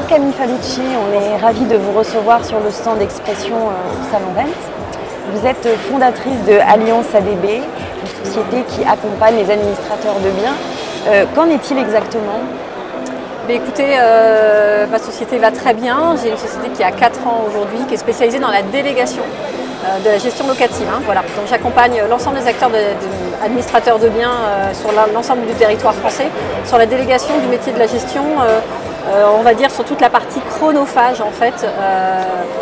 Camille Falucci, on est ravis de vous recevoir sur le stand d'expression au Salon Rent. Vous êtes fondatrice de Alliance ADB, une société qui accompagne les administrateurs de biens. Qu'en est-il exactement? Écoutez, ma société va très bien. J'ai une société qui a 4 ans aujourd'hui, qui est spécialisée dans la délégation de la gestion locative. Voilà. Donc j'accompagne l'ensemble des acteurs administrateurs de biens sur l'ensemble du territoire français, sur la délégation du métier de la gestion, on va dire sur toute la partie chronophage en fait,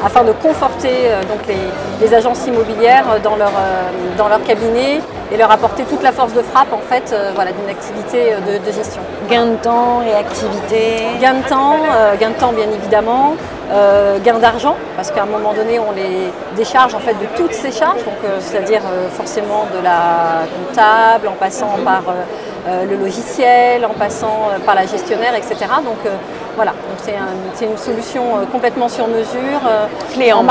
afin de conforter donc les agences immobilières dans leur cabinet et leur apporter toute la force de frappe en fait, voilà, d'une activité de gestion. Gain de temps, réactivité. Gain de temps bien évidemment, gain d'argent parce qu'à un moment donné on les décharge en fait de toutes ces charges, donc c'est-à-dire forcément de la comptable, en passant par le logiciel, en passant par la gestionnaire, etc. Donc voilà, c'est une solution complètement sur mesure, clé en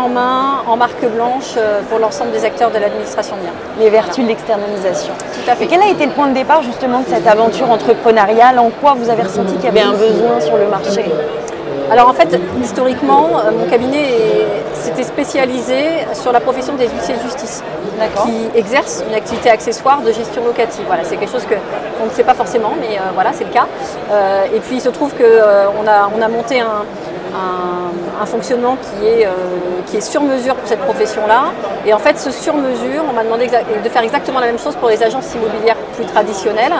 main, en marque blanche pour l'ensemble des acteurs de l'administration de biens. Les vertus de l'externalisation. Tout à fait. Et quel a été le point de départ justement de cette aventure entrepreneuriale? En quoi vous avez ressenti qu'il y avait un besoin sur le marché? Alors en fait, historiquement, mon cabinet s'était spécialisé sur la profession des huissiers de justice, qui exercent une activité accessoire de gestion locative. Voilà, c'est quelque chose qu'on ne sait pas forcément, mais voilà, c'est le cas. Et puis il se trouve qu'on a monté un fonctionnement qui est sur mesure pour cette profession-là. Et en fait, ce sur mesure, on m'a demandé de faire exactement la même chose pour les agences immobilières plus traditionnelles.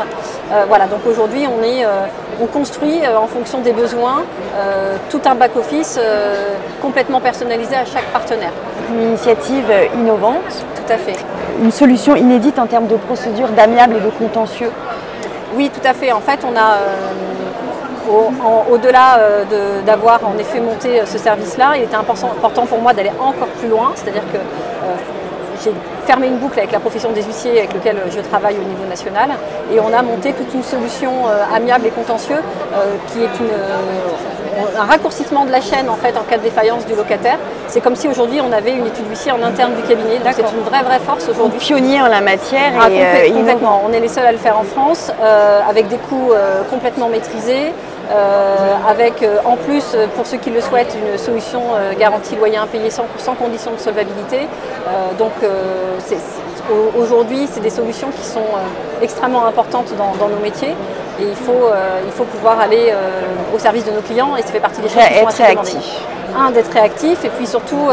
Voilà, donc aujourd'hui, on construit en fonction des besoins tout un back-office complètement personnalisé à chaque partenaire. Une initiative innovante. Tout à fait. Une solution inédite en termes de procédures d'amiable et de contentieux. Oui, tout à fait. En fait, on a... Au-delà d'avoir en effet monté ce service-là, il était important pour moi d'aller encore plus loin, c'est-à-dire que j'ai fermé une boucle avec la profession des huissiers avec laquelle je travaille au niveau national et on a monté toute une solution amiable et contentieux qui est un raccourcissement de la chaîne en fait en cas de défaillance du locataire. C'est comme si aujourd'hui on avait une étude d'huissier en interne du cabinet, donc c'est une vraie force aujourd'hui. Pionnier en la matière complètement. On est les seuls à le faire en France avec des coûts complètement maîtrisés. Avec en plus, pour ceux qui le souhaitent, une solution garantie loyer impayé sans condition de solvabilité. Donc aujourd'hui, c'est des solutions qui sont extrêmement importantes dans nos métiers et il faut pouvoir aller au service de nos clients et ça fait partie des choses qui sont assez demandées. D'être réactif et puis surtout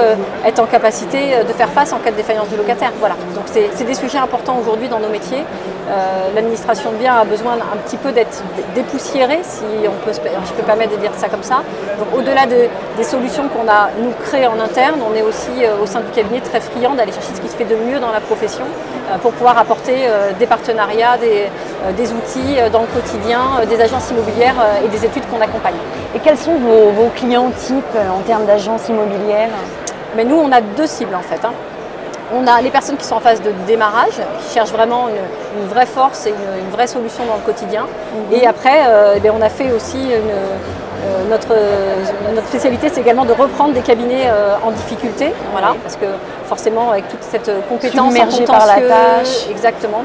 être en capacité de faire face en cas de défaillance du locataire. Voilà. Donc c'est des sujets importants aujourd'hui dans nos métiers. L'administration de biens a besoin un petit peu d'être dépoussiérée, si je peux permettre de dire ça comme ça. Donc au-delà des solutions qu'on a nous créées en interne, on est aussi au sein du cabinet très friand d'aller chercher ce qui se fait de mieux dans la profession pour pouvoir apporter des partenariats, des outils dans le quotidien, des agences immobilières et des études qu'on accompagne. Et quels sont vos clients types en termes d'agences immobilières? Mais nous, on a 2 cibles en fait. On a les personnes qui sont en phase de démarrage, qui cherchent vraiment une vraie force et une vraie solution dans le quotidien. Et après, on a fait aussi notre spécialité, c'est également de reprendre des cabinets en difficulté, voilà, parce que forcément avec toute cette compétence en contentieux, par la tâche. Exactement,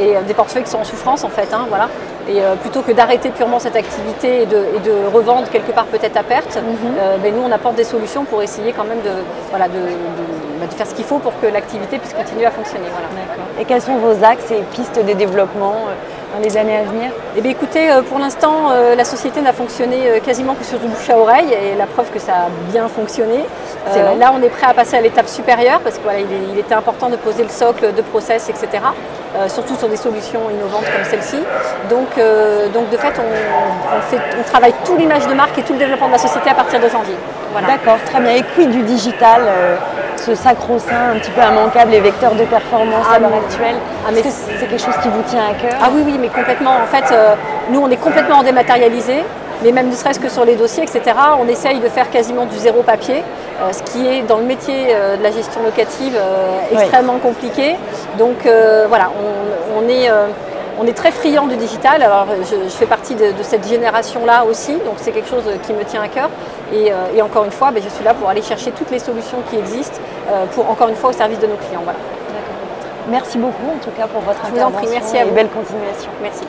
et des portefeuilles qui sont en souffrance en fait, voilà. Et plutôt que d'arrêter purement cette activité et de revendre quelque part peut-être à perte, nous on apporte des solutions pour essayer quand même de faire ce qu'il faut pour que l'activité puisse continuer à fonctionner. Voilà. Et quels sont vos axes et pistes de développement dans les années à venir? Écoutez, pour l'instant, la société n'a fonctionné quasiment que sur du bouche à oreille et la preuve que ça a bien fonctionné. Là, on est prêt à passer à l'étape supérieure parce qu'il était important de poser le socle de process, etc. Surtout sur des solutions innovantes comme celle-ci. Donc de fait, on travaille tout l'image de marque et tout le développement de la société à partir de janvier. Voilà. D'accord, très bien. Et quid du digital, ce sacro-saint, un petit peu immanquable et vecteur de performance à l'heure actuelle? Est-ce que c'est quelque chose qui vous tient à cœur? Ah oui, mais complètement. En fait, nous, on est complètement dématérialisé. Mais même ne serait-ce que sur les dossiers, etc., on essaye de faire quasiment du zéro papier, ce qui est dans le métier de la gestion locative extrêmement compliqué. Donc voilà, on est très friand du digital. Alors je fais partie de cette génération-là aussi, donc c'est quelque chose qui me tient à cœur. Et encore une fois, je suis là pour aller chercher toutes les solutions qui existent, pour encore une fois au service de nos clients. Voilà. Merci beaucoup en tout cas pour votre intervention. Je vous en prie, merci à vous. Et belle continuation. Merci.